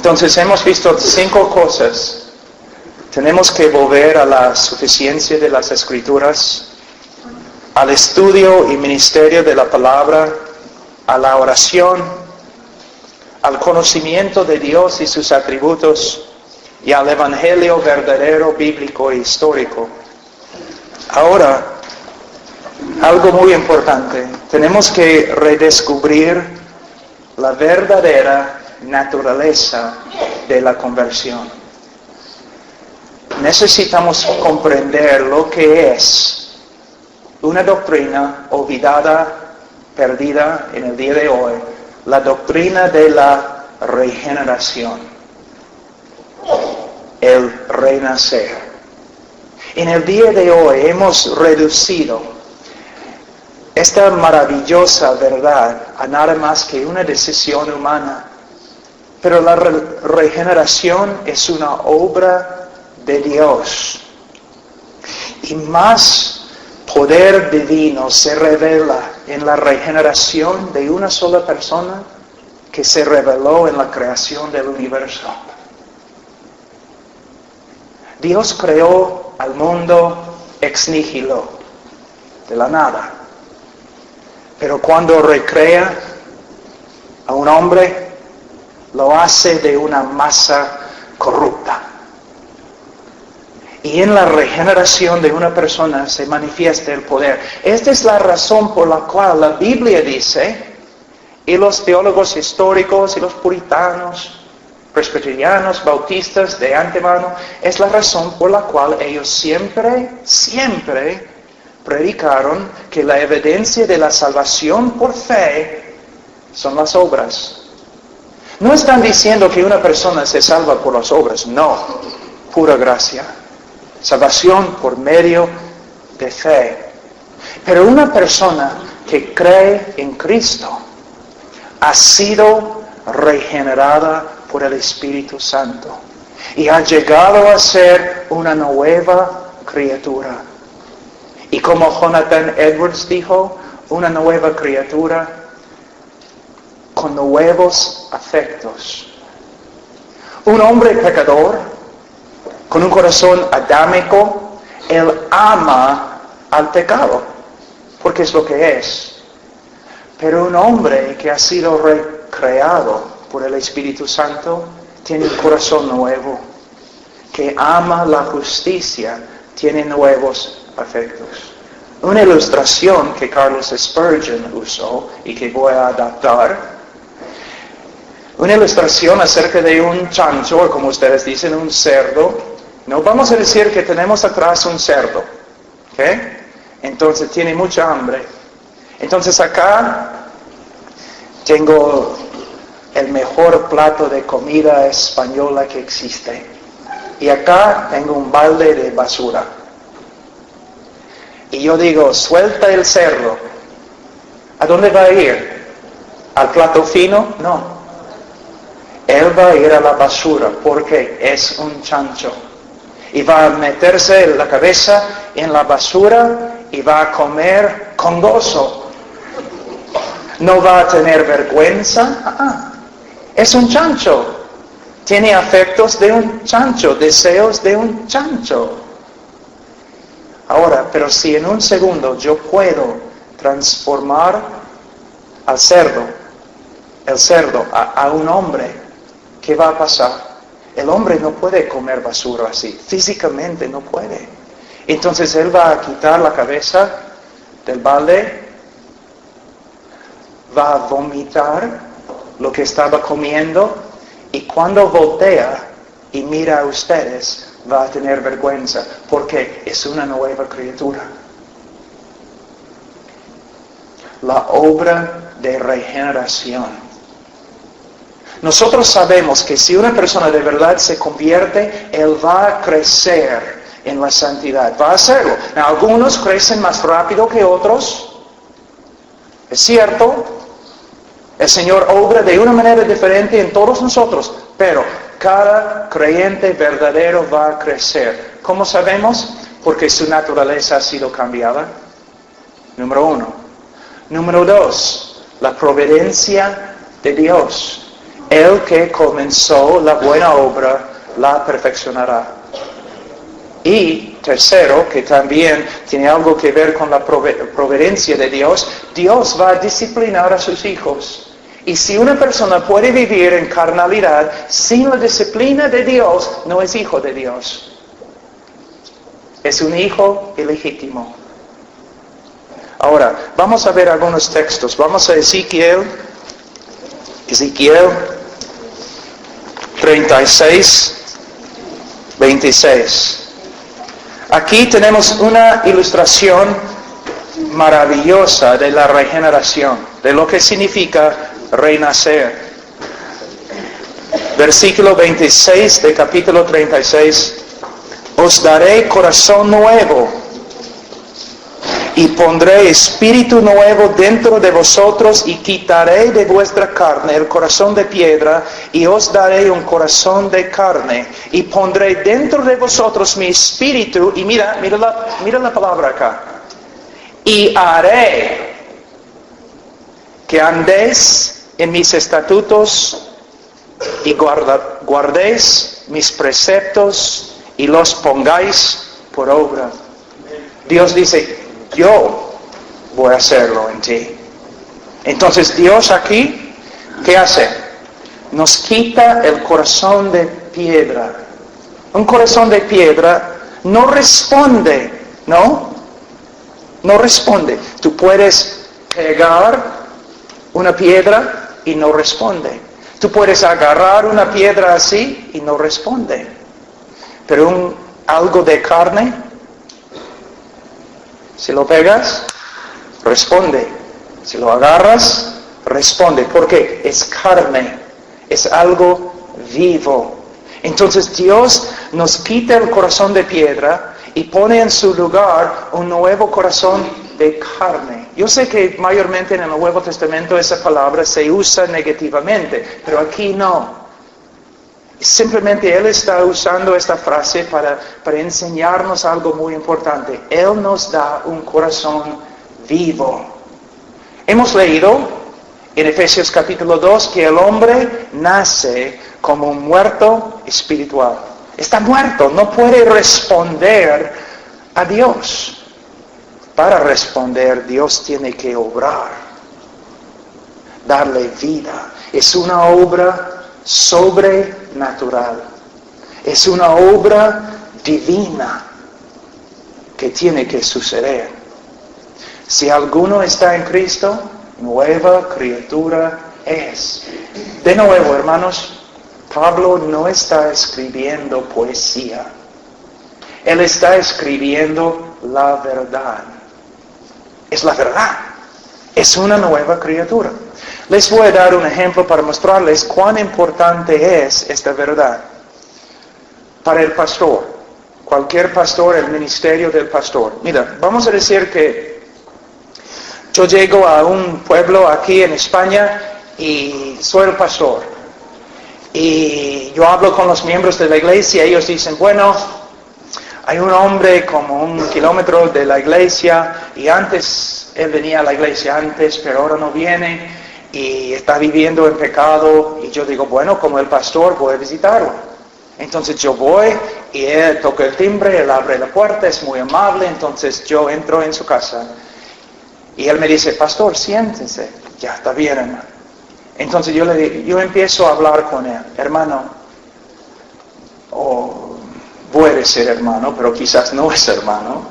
Entonces hemos visto 5 cosas. Tenemos que volver a la suficiencia de las Escrituras, al estudio y ministerio de la palabra, a la oración, al conocimiento de Dios y sus atributos, y al Evangelio verdadero, bíblico e histórico. Ahora, algo muy importante, tenemos que redescubrir la verdadera naturaleza de la conversión. Necesitamos comprender lo que es una doctrina olvidada, perdida en el día de hoy, la doctrina de la regeneración, el renacer. En el día de hoy hemos reducido esta maravillosa verdad a nada más que una decisión humana. Pero la regeneración es una obra de Dios. Y más poder divino se revela en la regeneración de una sola persona que se reveló en la creación del universo. Dios creó al mundo ex nihilo, de la nada. Pero cuando recrea a un hombre, lo hace de una masa corrupta. Y en la regeneración de una persona se manifiesta el poder. Esta es la razón por la cual la Biblia dice, y los teólogos históricos y los puritanos, presbiterianos, bautistas de antemano, es la razón por la cual ellos siempre predicaron que la evidencia de la salvación por fe son las obras. No están diciendo que una persona se salva por las obras, no, pura gracia. Salvación por medio de fe. Pero una persona que cree en Cristo ha sido regenerada por el Espíritu Santo y ha llegado a ser una nueva criatura. Y como Jonathan Edwards dijo, una nueva criatura con nuevos afectos. Un hombre pecador, con un corazón adámico, él ama al pecado, porque es lo que es. Pero un hombre que ha sido recreado por el Espíritu Santo, tiene un corazón nuevo, que ama la justicia, tiene nuevos afectos. Una ilustración que Carlos Spurgeon usó y que voy a adaptar, una ilustración acerca de un chancho, o como ustedes dicen, un cerdo. No vamos a decir que tenemos atrás un cerdo, ¿ok? Entonces tiene mucha hambre. Entonces acá tengo el mejor plato de comida española que existe. Y acá tengo un balde de basura. Y yo digo, suelta el cerdo. ¿A dónde va a ir? ¿Al plato fino? No. Él va a ir a la basura porque es un chancho. Y va a meterse la cabeza en la basura y va a comer con gozo. No va a tener vergüenza. Es un chancho. Tiene afectos de un chancho, deseos de un chancho. Ahora, pero si en un segundo yo puedo transformar al cerdo, el cerdo, a un hombre, ¿qué va a pasar? El hombre no puede comer basura así, físicamente no puede. Entonces él va a quitar la cabeza del balde, va a vomitar lo que estaba comiendo y cuando voltea y mira a ustedes va a tener vergüenza porque es una nueva criatura. La obra de regeneración. Nosotros sabemos que si una persona de verdad se convierte, él va a crecer en la santidad. Va a hacerlo. Algunos crecen más rápido que otros. Es cierto. El Señor obra de una manera diferente en todos nosotros. Pero cada creyente verdadero va a crecer. ¿Cómo sabemos? Porque su naturaleza ha sido cambiada. Número 1. Número 2. La providencia de Dios. El que comenzó la buena obra la perfeccionará. Y tercero, que también tiene algo que ver con la providencia de Dios, Dios va a disciplinar a sus hijos. Y si una persona puede vivir en carnalidad sin la disciplina de Dios, no es hijo de Dios. Es un hijo ilegítimo. Ahora, vamos a ver algunos textos. Vamos a Ezequiel 36, 26. Aquí tenemos una ilustración maravillosa de la regeneración, de lo que significa renacer. Versículo 26 de capítulo 36. Os daré corazón nuevo y pondré espíritu nuevo dentro de vosotros y quitaré de vuestra carne el corazón de piedra y os daré un corazón de carne y pondré dentro de vosotros mi espíritu y mira la palabra acá. Y haré que andéis en mis estatutos y guardéis mis preceptos y los pongáis por obra. Dios dice, yo voy a hacerlo en ti. Entonces Dios aquí, ¿qué hace? Nos quita el corazón de piedra. Un corazón de piedra no responde, ¿no? No responde. Tú puedes pegar una piedra y no responde. Tú puedes agarrar una piedra así y no responde. Pero algo de carne, si lo pegas, responde. Si lo agarras, responde. Porque es carne, es algo vivo. Entonces Dios nos quita el corazón de piedra y pone en su lugar un nuevo corazón de carne. Yo sé que mayormente en el Nuevo Testamento esa palabra se usa negativamente, pero aquí no. Simplemente Él está usando esta frase para enseñarnos algo muy importante. Él nos da un corazón vivo. Hemos leído en Efesios capítulo 2 que el hombre nace como un muerto espiritual. Está muerto, no puede responder a Dios. Para responder, Dios tiene que obrar, darle vida. Es una obra sobrenatural. Es una obra divina que tiene que suceder. Si alguno está en Cristo, nueva criatura es. De nuevo, hermanos, Pablo no está escribiendo poesía. Él está escribiendo la verdad. Es la verdad. Es una nueva criatura. Les voy a dar un ejemplo para mostrarles cuán importante es esta verdad. Para el pastor, cualquier pastor, el ministerio del pastor. Mira, vamos a decir que yo llego a un pueblo aquí en España y soy el pastor. Y yo hablo con los miembros de la iglesia y ellos dicen, bueno, hay un hombre como 1 kilómetro de la iglesia y antes, él venía a la iglesia antes, pero ahora no viene. Y está viviendo en pecado, y yo digo, bueno, como el pastor voy a visitarlo. Entonces yo voy, y él toca el timbre, él abre la puerta, es muy amable, entonces yo entro en su casa. Y él me dice, pastor, siéntese. Ya, está bien, hermano. Entonces yo empiezo a hablar con él, hermano, o voy a decir hermano, pero quizás no es hermano.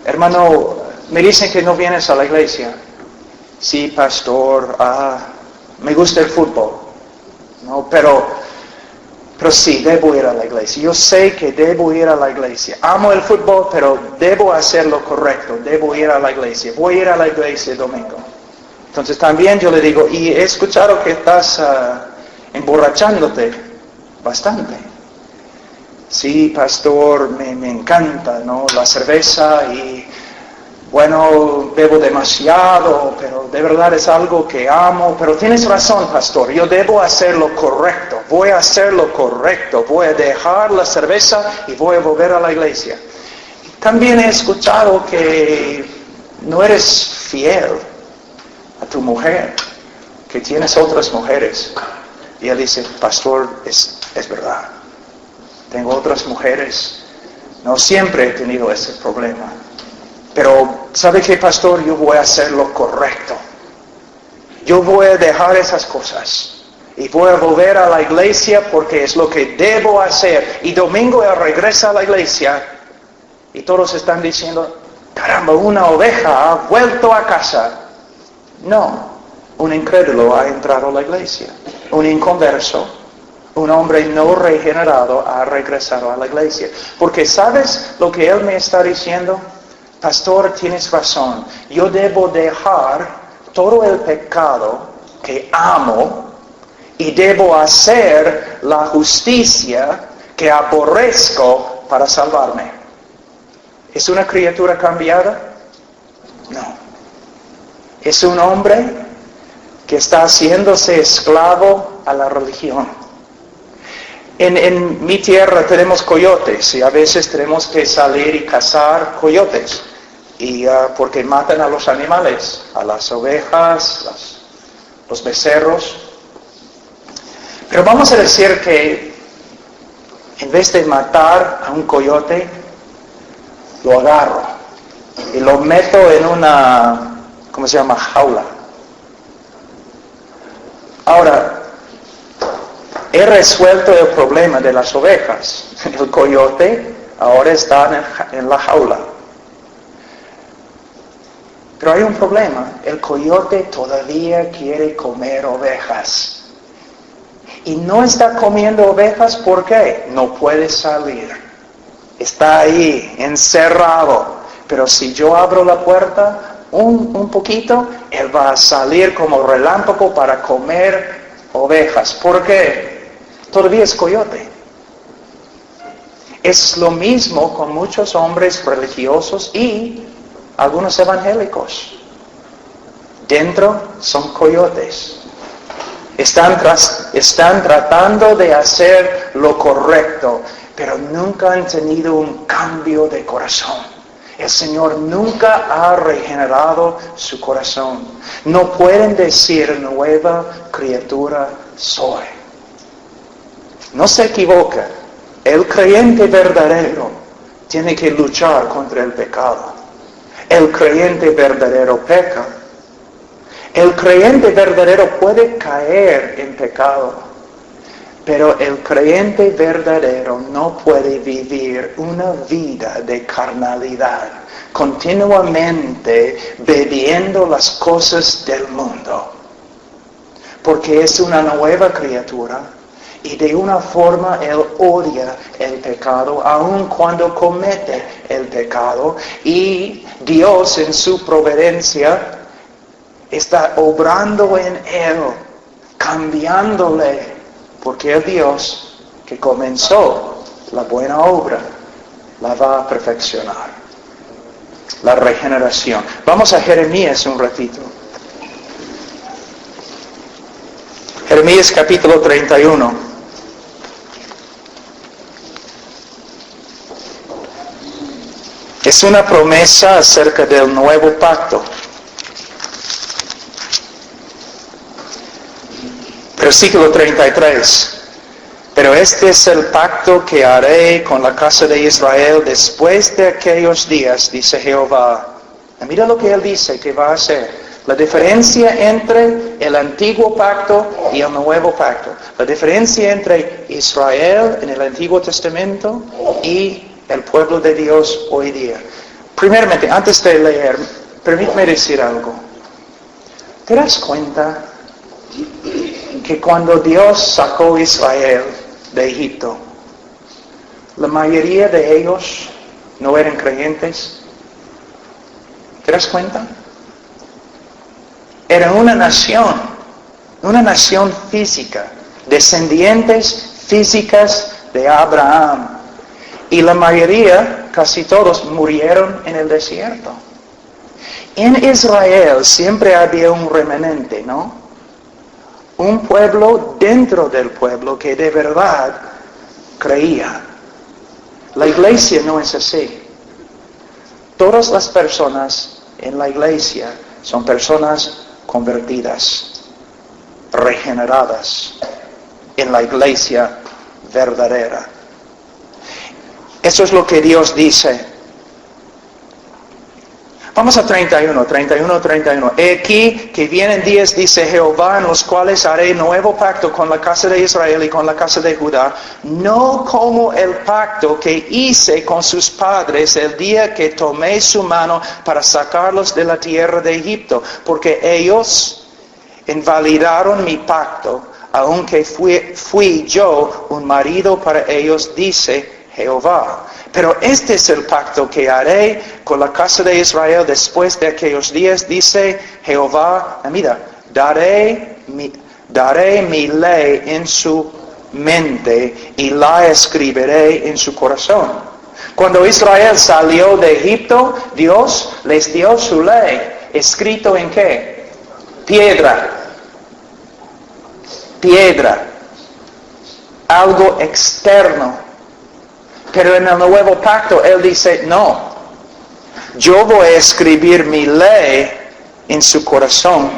Hermano, me dicen que no vienes a la iglesia. Sí, pastor, me gusta el fútbol, ¿no? Pero sí, debo ir a la iglesia. Yo sé que debo ir a la iglesia. Amo el fútbol, pero debo hacer lo correcto. Debo ir a la iglesia. Voy a ir a la iglesia el domingo. Entonces también yo le digo, y he escuchado que estás emborrachándote bastante. Sí, pastor, me encanta, ¿no? La cerveza y... Bueno, bebo demasiado, pero de verdad es algo que amo. Pero tienes razón, pastor, yo debo hacer lo correcto. Voy a hacer lo correcto. Voy a dejar la cerveza y voy a volver a la iglesia. También he escuchado que no eres fiel a tu mujer, que tienes otras mujeres. Y él dice, pastor, es verdad. Tengo otras mujeres. No siempre he tenido ese problema. Pero, ¿sabe qué, pastor? Yo voy a hacer lo correcto. Yo voy a dejar esas cosas. Y voy a volver a la iglesia porque es lo que debo hacer. Y domingo él regresa a la iglesia. Y todos están diciendo, caramba, una oveja ha vuelto a casa. No, un incrédulo ha entrado a la iglesia. Un inconverso, un hombre no regenerado ha regresado a la iglesia. Porque ¿sabes lo que él me está diciendo? Pastor, tienes razón. Yo debo dejar todo el pecado que amo y debo hacer la justicia que aborrezco para salvarme. ¿Es una criatura cambiada? No. Es un hombre que está haciéndose esclavo a la religión. En mi tierra tenemos coyotes y a veces tenemos que salir y cazar coyotes. Porque matan a los animales, a las ovejas, los becerros. Pero vamos a decir que en vez de matar a un coyote, lo agarro y lo meto en una, ¿cómo se llama? Jaula. Ahora, he resuelto el problema de las ovejas. El coyote ahora está en la jaula. Pero hay un problema. El coyote todavía quiere comer ovejas. Y no está comiendo ovejas, ¿por qué? No puede salir. Está ahí, encerrado. Pero si yo abro la puerta un poquito, él va a salir como relámpago para comer ovejas. ¿Por qué? Todavía es coyote. Es lo mismo con muchos hombres religiosos y algunos evangélicos. Dentro son coyotes. Están tratando de hacer lo correcto, pero nunca han tenido un cambio de corazón. El Señor nunca ha regenerado su corazón. No pueden decir nueva criatura soy. No se equivoca. El creyente verdadero tiene que luchar contra el pecado. El creyente verdadero peca. El creyente verdadero puede caer en pecado, pero el creyente verdadero no puede vivir una vida de carnalidad, continuamente bebiendo las cosas del mundo, porque es una nueva criatura y de una forma él odia el pecado, aun cuando comete el pecado, y Dios en su providencia está obrando en él, cambiándole, porque el Dios que comenzó la buena obra la va a perfeccionar. La regeneración. Vamos a Jeremías un ratito. Jeremías capítulo 31. Es una promesa acerca del nuevo pacto. Versículo 33. Pero este es el pacto que haré con la casa de Israel después de aquellos días, dice Jehová. Y mira lo que él dice que va a hacer. La diferencia entre el antiguo pacto y el nuevo pacto. La diferencia entre Israel en el Antiguo Testamento y el pueblo de Dios hoy día. Primeramente, antes de leer, permíteme decir algo. ¿Te das cuenta que cuando Dios sacó a Israel de Egipto, la mayoría de ellos no eran creyentes? ¿Te das cuenta? Era una nación física, descendientes físicas de Abraham. Y la mayoría, casi todos, murieron en el desierto. En Israel siempre había un remanente, ¿no? Un pueblo dentro del pueblo que de verdad creía. La iglesia no es así. Todas las personas en la iglesia son personas convertidas, regeneradas. en la iglesia verdadera. Eso es lo que Dios dice. Vamos a 31. He aquí que vienen días, dice Jehová, en los cuales haré nuevo pacto con la casa de Israel y con la casa de Judá, no como el pacto que hice con sus padres el día que tomé su mano para sacarlos de la tierra de Egipto, porque ellos invalidaron mi pacto, aunque fui yo un marido para ellos, dice Jehová. Pero este es el pacto que haré con la casa de Israel después de aquellos días, dice Jehová. Mira, daré mi ley en su mente y la escribiré en su corazón. Cuando Israel salió de Egipto, Dios les dio su ley. ¿Escrito en qué? Piedra. Algo externo. Pero en el nuevo pacto Él dice, no, yo voy a escribir mi ley en su corazón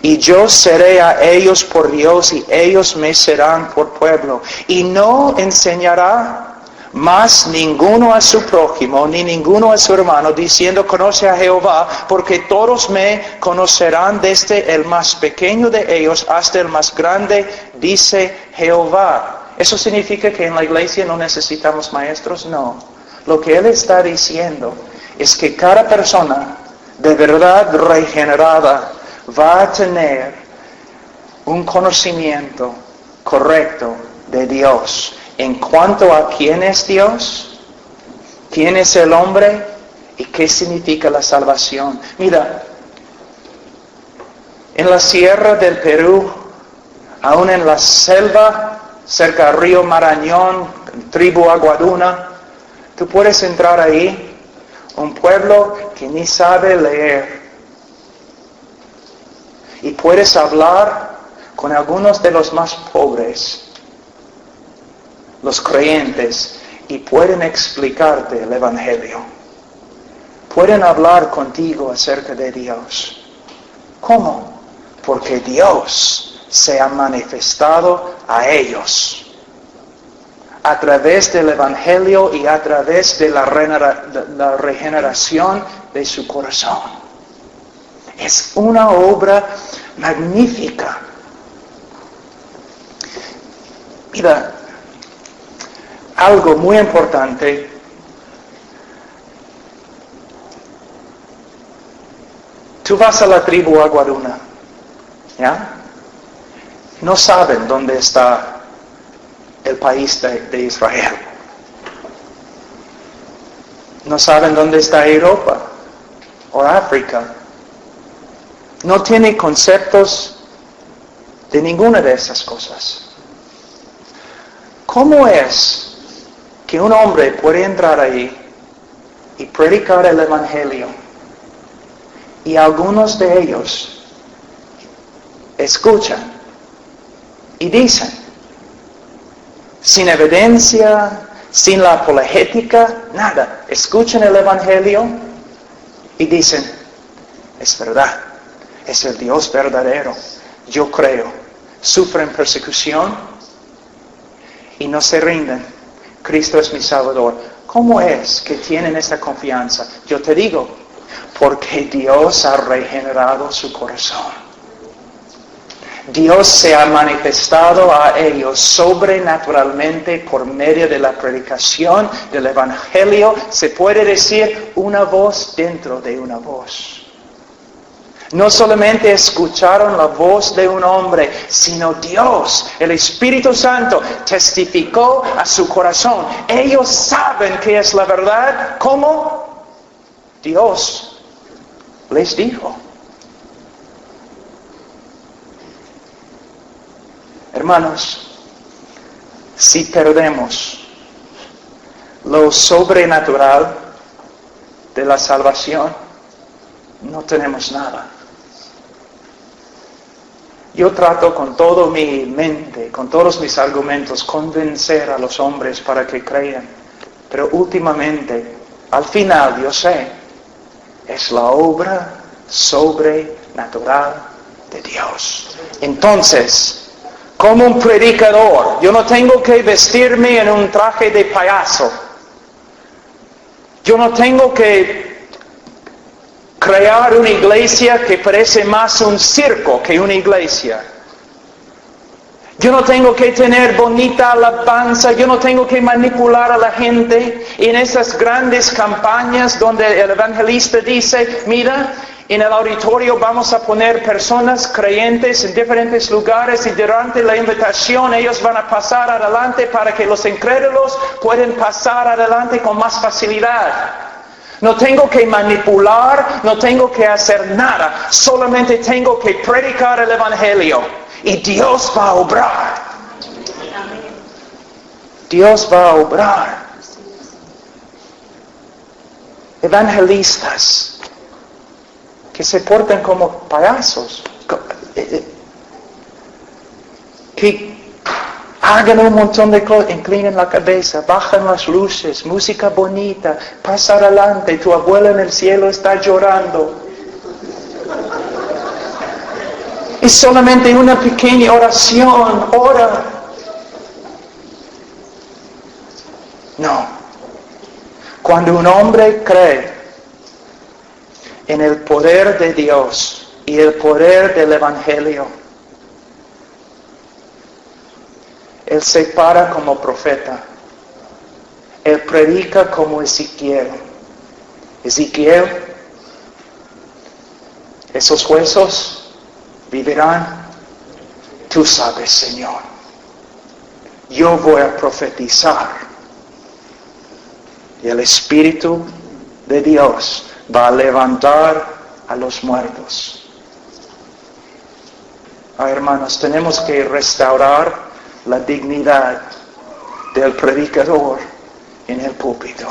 y yo seré a ellos por Dios y ellos me serán por pueblo. Y no enseñará más ninguno a su prójimo ni ninguno a su hermano diciendo, conoce a Jehová, porque todos me conocerán desde el más pequeño de ellos hasta el más grande, dice Jehová. ¿Eso significa que en la iglesia no necesitamos maestros? No. Lo que Él está diciendo es que cada persona de verdad regenerada va a tener un conocimiento correcto de Dios en cuanto a quién es Dios, quién es el hombre y qué significa la salvación. Mira, en la sierra del Perú, aún en la selva, cerca del río Marañón, tribu Aguaduna, tú puedes entrar ahí, un pueblo que ni sabe leer. Y puedes hablar con algunos de los más pobres, los creyentes, y pueden explicarte el Evangelio. Pueden hablar contigo acerca de Dios. ¿Cómo? Porque Dios se ha manifestado a ellos a través del Evangelio y a través de la regeneración de su corazón. Es una obra magnífica. Mira, algo muy importante. Tú vas a la tribu Aguaduna, ¿ya? No saben dónde está el país de Israel. No saben dónde está Europa o África. No tienen conceptos de ninguna de esas cosas. ¿Cómo es que un hombre puede entrar ahí y predicar el Evangelio y algunos de ellos escuchan y dicen, sin evidencia, sin la apologética, nada, escuchan el Evangelio y dicen, es verdad, es el Dios verdadero, yo creo, sufren persecución y no se rinden, Cristo es mi Salvador? ¿Cómo es que tienen esa confianza? Yo te digo, porque Dios ha regenerado su corazón. Dios se ha manifestado a ellos sobrenaturalmente por medio de la predicación del Evangelio. Se puede decir una voz dentro de una voz. No solamente escucharon la voz de un hombre, sino Dios, el Espíritu Santo, testificó a su corazón. Ellos saben que es la verdad. ¿Cómo? Dios les dijo. Hermanos, si perdemos lo sobrenatural de la salvación, no tenemos nada. Yo trato con toda mi mente, con todos mis argumentos, convencer a los hombres para que crean. Pero últimamente, al final, yo sé, es la obra sobrenatural de Dios. Entonces, como un predicador. Yo no tengo que vestirme en un traje de payaso. Yo no tengo que crear una iglesia que parece más un circo que una iglesia. Yo no tengo que tener bonita alabanza, yo no tengo que manipular a la gente. Y en esas grandes campañas donde el evangelista dice, mira, en el auditorio vamos a poner personas creyentes en diferentes lugares y durante la invitación ellos van a pasar adelante para que los incrédulos puedan pasar adelante con más facilidad. No tengo que manipular, no tengo que hacer nada, solamente tengo que predicar el evangelio y Dios va a obrar. Dios va a obrar. Evangelistas que se portan como payasos, que hagan un montón de cosas, inclinen la cabeza, bajan las luces, música bonita, pasa adelante, tu abuela en el cielo está llorando. Es solamente una pequeña oración, ora. No. Cuando un hombre cree en el poder de Dios y el poder del Evangelio, él se para como profeta. Él predica como Ezequiel. Ezequiel, esos huesos vivirán. Tú sabes, Señor. Yo voy a profetizar. Y el Espíritu de Dios va a levantar a los muertos. Hermanos, tenemos que restaurar la dignidad del predicador en el púlpito.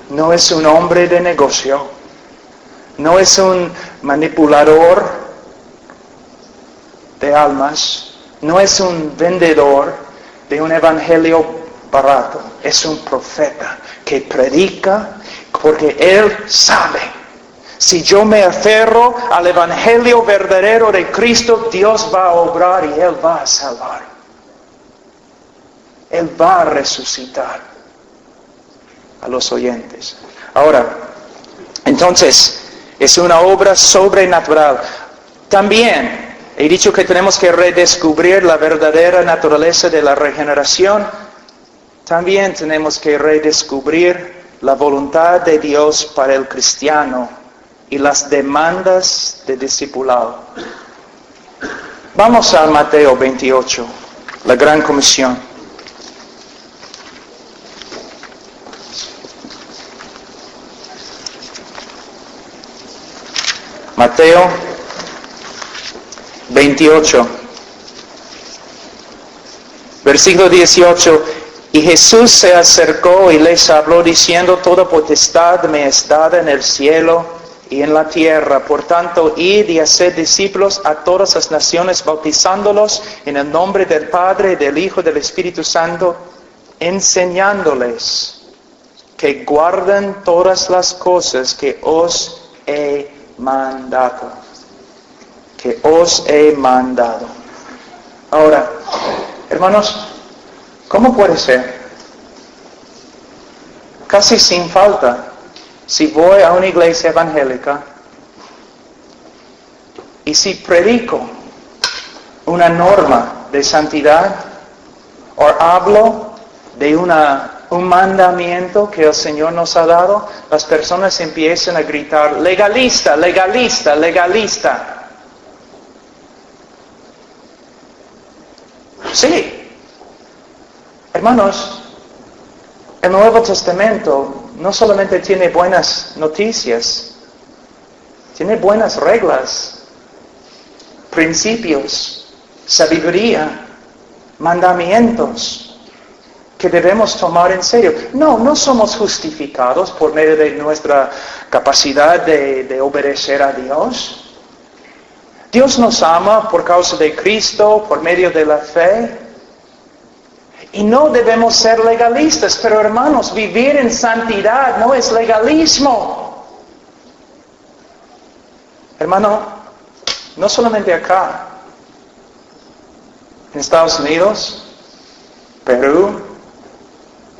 No es un hombre de negocio, no es un manipulador de almas, no es un vendedor de un evangelio barato, es un profeta que predica porque él sabe, si yo me aferro al evangelio verdadero de Cristo, Dios va a obrar y él va a salvar. Él va a resucitar a los oyentes. Ahora, entonces, es una obra sobrenatural. También he dicho que tenemos que redescubrir la verdadera naturaleza de la regeneración. También tenemos que redescubrir la voluntad de Dios para el cristiano y las demandas de discipulado. Vamos a Mateo 28, la Gran Comisión. Mateo 28, versículo 18. Y Jesús se acercó y les habló diciendo, toda potestad me es dada en el cielo y en la tierra. Por tanto, id y haced discípulos a todas las naciones, bautizándolos en el nombre del Padre, del Hijo y del Espíritu Santo, enseñándoles que guarden todas las cosas que os he mandado. Que os he mandado. Ahora, hermanos, ¿cómo puede ser? Casi sin falta, si voy a una iglesia evangélica y si predico una norma de santidad o hablo de un mandamiento que el Señor nos ha dado, las personas empiezan a gritar, legalista, legalista, legalista. Sí. Hermanos, el Nuevo Testamento no solamente tiene buenas noticias, tiene buenas reglas, principios, sabiduría, mandamientos que debemos tomar en serio. No somos justificados por medio de nuestra capacidad de obedecer a Dios. Dios nos ama por causa de Cristo, por medio de la fe. Y no debemos ser legalistas, pero hermanos, vivir en santidad no es legalismo. Hermano, no solamente acá, en Estados Unidos, Perú,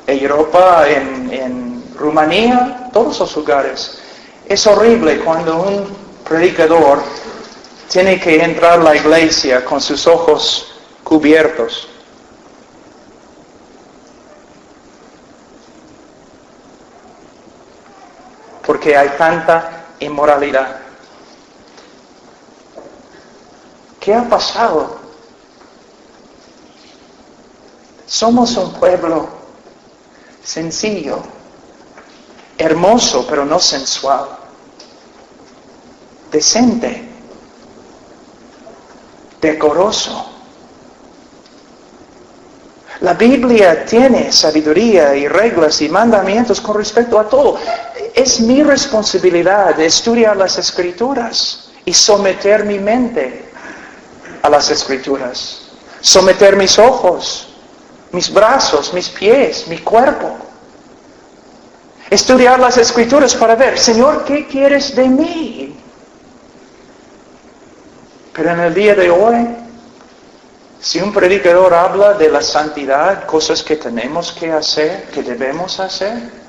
Europa, en Rumanía, todos los lugares. Es horrible cuando un predicador tiene que entrar a la iglesia con sus ojos cubiertos. Porque hay tanta inmoralidad. ¿Qué ha pasado? Somos un pueblo sencillo, hermoso pero no sensual, decente, decoroso. La Biblia tiene sabiduría y reglas y mandamientos con respecto a todo. Es mi responsabilidad de estudiar las Escrituras y someter mi mente a las Escrituras. Someter mis ojos, mis brazos, mis pies, mi cuerpo. Estudiar las Escrituras para ver, Señor, ¿qué quieres de mí? Pero en el día de hoy, si un predicador habla de la santidad, cosas que tenemos que hacer, que debemos hacer,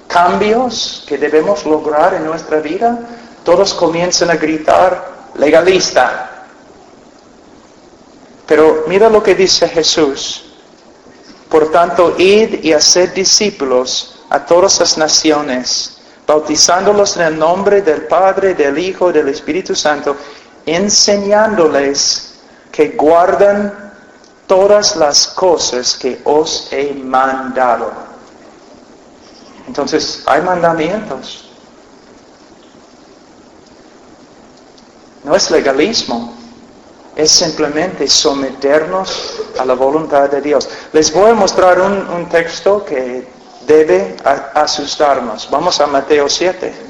cambios que debemos lograr en nuestra vida, todos comienzan a gritar, legalista. Pero mira lo que dice Jesús. Por tanto, id y haced discípulos a todas las naciones, bautizándolos en el nombre del Padre, del Hijo y del Espíritu Santo, enseñándoles que guardan todas las cosas que os he mandado. Entonces, hay mandamientos. No es legalismo. Es simplemente someternos a la voluntad de Dios. Les voy a mostrar un texto que debe asustarnos. Vamos a Mateo 7.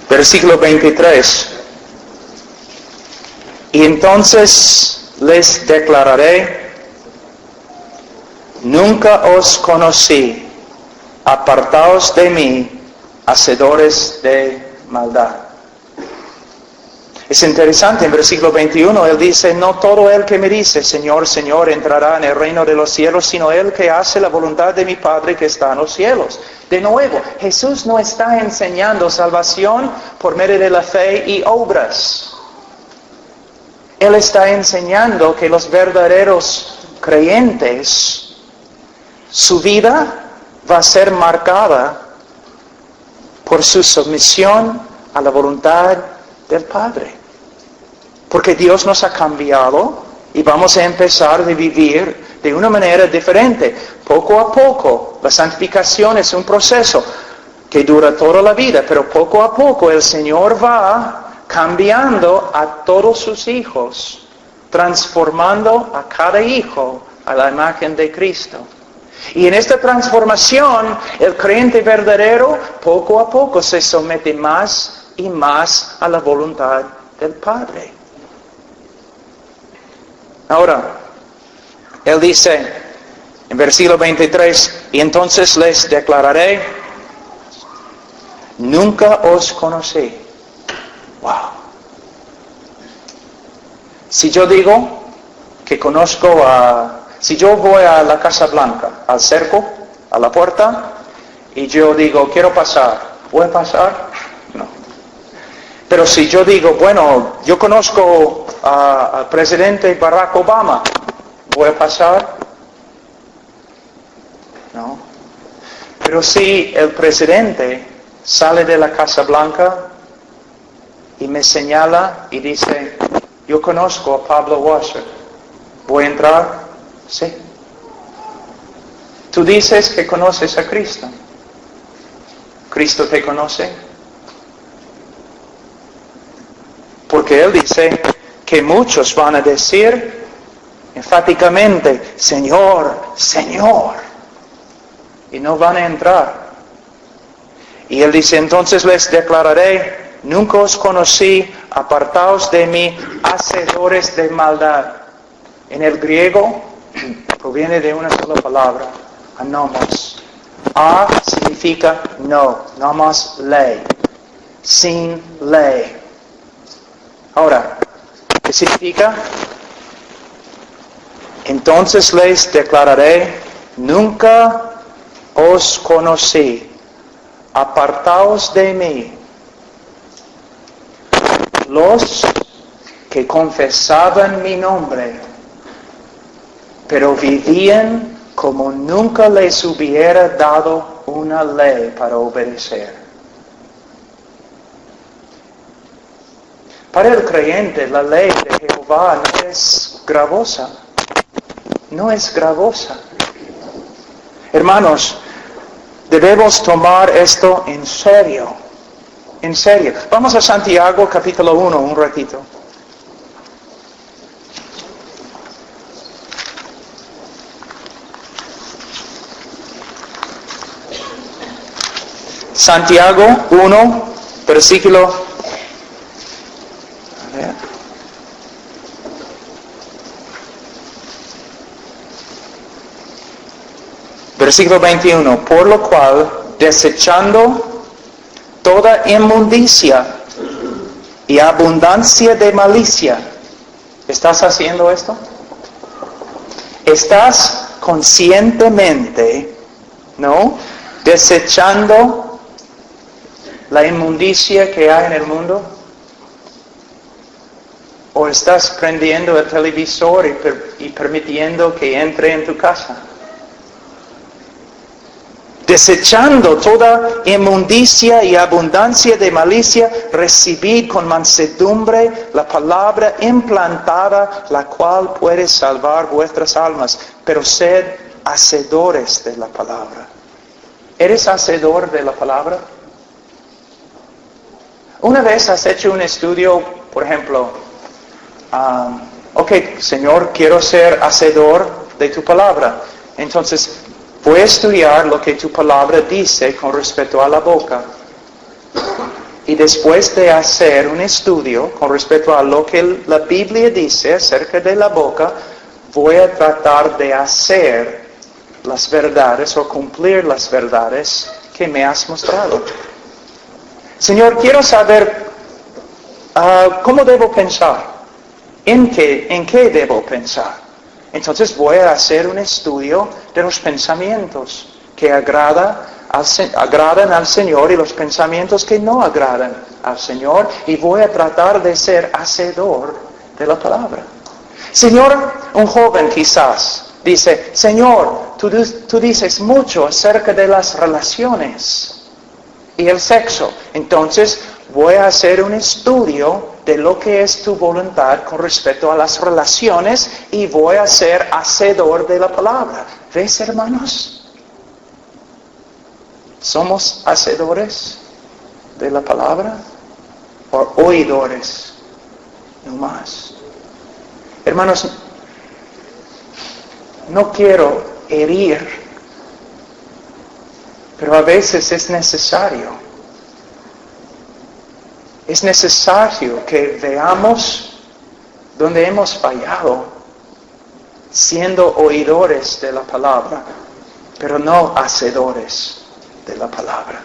Versículo 23. Y entonces les declararé, nunca os conocí, apartaos de mí, hacedores de maldad. Es interesante, en versículo 21, él dice, no todo el que me dice, Señor, Señor, entrará en el reino de los cielos, sino el que hace la voluntad de mi Padre que está en los cielos. De nuevo, Jesús no está enseñando salvación por medio de la fe y obras. Él está enseñando que los verdaderos creyentes, su vida va a ser marcada por su sumisión a la voluntad del Padre. Porque Dios nos ha cambiado y vamos a empezar a vivir de una manera diferente. Poco a poco, la santificación es un proceso que dura toda la vida, pero poco a poco el Señor va cambiando a todos sus hijos, transformando a cada hijo a la imagen de Cristo. Y en esta transformación, el creyente verdadero, poco a poco, se somete más y más a la voluntad del Padre. Ahora, él dice, en versículo 23, y entonces les declararé, nunca os conocí. Wow. Si yo digo que conozco si yo voy a la Casa Blanca, al cerco, a la puerta, y yo digo, quiero pasar, ¿voy a pasar? No. Pero si yo digo, bueno, yo conozco al presidente Barack Obama, ¿voy a pasar? No. Pero si el presidente sale de la Casa Blanca y me señala y dice, yo conozco a Pablo Washer, ¿voy a entrar? Sí. Tú dices que conoces a Cristo. ¿Cristo te conoce? Porque Él dice que muchos van a decir enfáticamente, Señor, Señor, y no van a entrar. Y Él dice, entonces les declararé, nunca os conocí, apartaos de mí, hacedores de maldad. En el griego, proviene de una sola palabra, anomos. A significa no, nomos ley, sin ley. Ahora, ¿qué significa? Entonces les declararé, nunca os conocí, apartaos de mí, los que confesaban mi nombre, pero vivían como nunca les hubiera dado una ley para obedecer. Para el creyente, la ley de Jehová no es gravosa. No es gravosa. Hermanos, debemos tomar esto en serio. En serio. Vamos a Santiago capítulo 1 un ratito. Santiago 1, versículo... Versículo 21, por lo cual, desechando toda inmundicia y abundancia de malicia, ¿estás haciendo esto? ¿Estás conscientemente, no, desechando la inmundicia que hay en el mundo? ¿O estás prendiendo el televisor y permitiendo que entre en tu casa? Desechando toda inmundicia y abundancia de malicia, recibid con mansedumbre la palabra implantada, la cual puede salvar vuestras almas. Pero sed hacedores de la palabra. ¿Eres hacedor de la palabra? Una vez has hecho un estudio, por ejemplo, ok, Señor, quiero ser hacedor de tu palabra. Entonces, voy a estudiar lo que tu palabra dice con respecto a la boca. Y después de hacer un estudio con respecto a lo que la Biblia dice acerca de la boca, voy a tratar de hacer las verdades o cumplir las verdades que me has mostrado. Señor, quiero saber cómo debo pensar, en qué debo pensar. Entonces voy a hacer un estudio de los pensamientos que agradan al Señor y los pensamientos que no agradan al Señor, y voy a tratar de ser hacedor de la palabra. Señor, un joven quizás dice, Señor, tú dices mucho acerca de las relaciones y el sexo. Entonces voy a hacer un estudio de lo que es tu voluntad con respecto a las relaciones y voy a ser hacedor de la palabra. ¿Ves, hermanos? ¿Somos hacedores de la palabra o oidores? No más. Hermanos, no quiero herir, pero a veces es necesario. Es necesario que veamos donde hemos fallado, siendo oidores de la palabra, pero no hacedores de la palabra.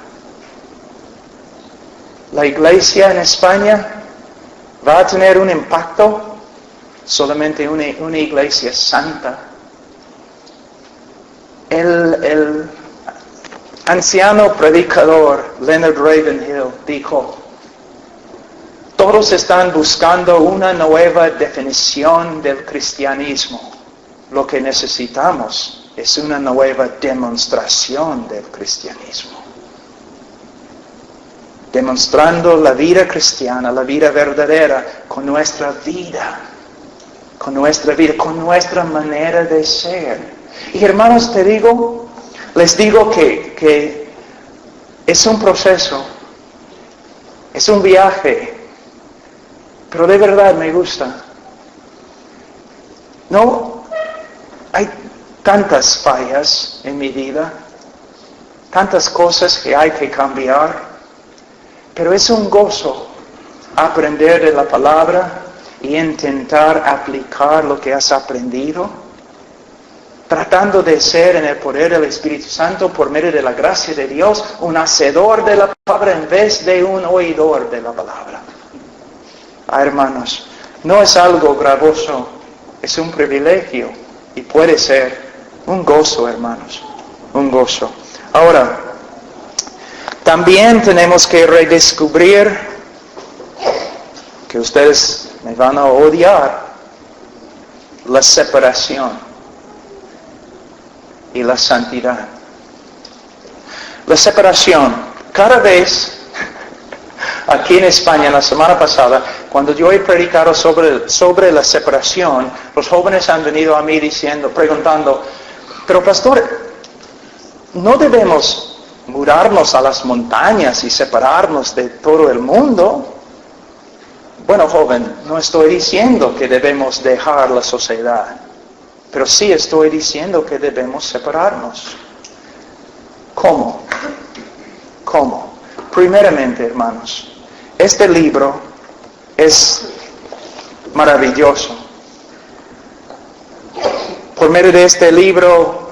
La iglesia en España va a tener un impacto, solamente una iglesia santa. El anciano predicador Leonard Ravenhill dijo, todos están buscando una nueva definición del cristianismo. Lo que necesitamos es una nueva demostración del cristianismo. Demostrando la vida cristiana, la vida verdadera, con nuestra vida, con nuestra manera de ser. Y hermanos, les digo que es un proceso, es un viaje. Pero de verdad me gusta. No, hay tantas fallas en mi vida, tantas cosas que hay que cambiar, pero es un gozo aprender de la palabra y intentar aplicar lo que has aprendido. tratando de ser en el poder del Espíritu Santo por medio de la gracia de Dios un hacedor de la palabra en vez de un oidor de la palabra. Hermanos, no es algo gravoso, es un privilegio y puede ser un gozo, hermanos, un gozo. Ahora, también tenemos que redescubrir, que ustedes me van a odiar, la separación y la santidad. La separación, cada vez, aquí en España, la semana pasada, cuando yo he predicado sobre la separación, los jóvenes han venido a mí preguntando, pero pastor, ¿no debemos mudarnos a las montañas y separarnos de todo el mundo? Bueno, joven, no estoy diciendo que debemos dejar la sociedad, pero sí estoy diciendo que debemos separarnos. ¿Cómo? ¿Cómo? Primeramente, hermanos, este libro es maravilloso. Por medio de este libro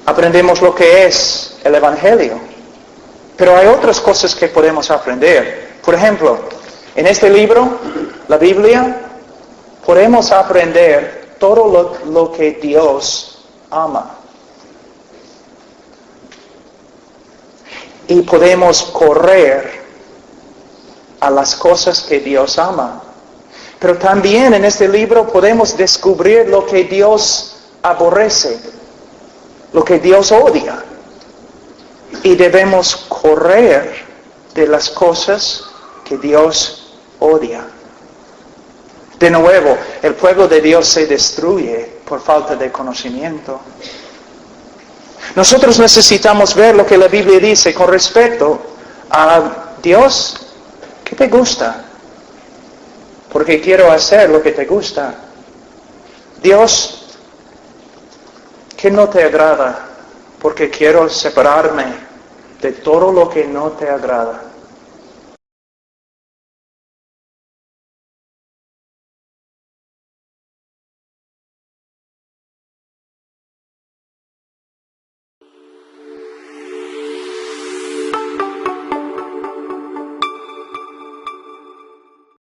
aprendemos lo que es el Evangelio. Pero hay otras cosas que podemos aprender. Por ejemplo, en este libro, la Biblia, podemos aprender todo lo que Dios ama. Y podemos correr a las cosas que Dios ama. Pero también en este libro podemos descubrir lo que Dios aborrece, lo que Dios odia. Y debemos correr de las cosas que Dios odia. De nuevo, el pueblo de Dios se destruye por falta de conocimiento. Nosotros necesitamos ver lo que la Biblia dice con respecto a Dios. ¿Qué te gusta? Porque quiero hacer lo que te gusta. Dios, ¿qué no te agrada? Porque quiero separarme de todo lo que no te agrada.